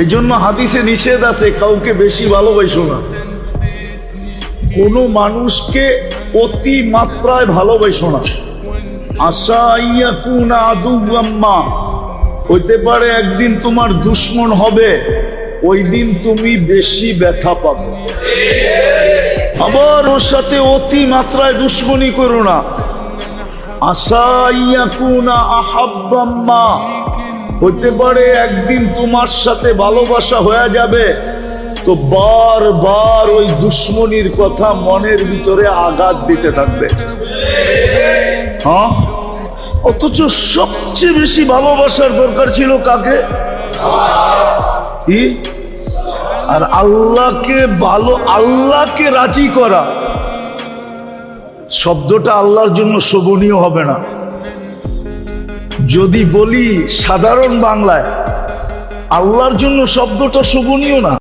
এই জন্য হাদিসে নিষেধ আছে কাউকে বেশি ভালোবাসো না, কোনো মানুষকে অতি মাত্রায় ভালোবাসো না। আশা ইয়াকুনা আদুওয়াম্মা, হইতে পারে একদিন তোমার দুশ্মন হবে, ওই দিন তুমি বেশি ব্যথা পাবে। আবার ওর সাথে অতি মাত্রায় দুশ্মনী করো না। আশা ইয়াকুনা আহাব্বাম্মা, হইতে পারে একদিন তোমার সাথে ভালোবাসা হয়ে যাবে, তো বারবার ওই দুশ্মনীর কথা মনের ভিতরে আঘাত দিতে থাকবে। হ্যাঁ, অথচ সবচেয়ে বেশি ভালোবাসার দরকার ছিল কাকে? কি? আর আল্লাহকে রাজি করা শব্দটা আল্লাহর জন্য শোভনীয় হবে না। যদি বলি সাধারণ বাংলায়, আল্লাহর জন্য শব্দটা শোভনীয় না।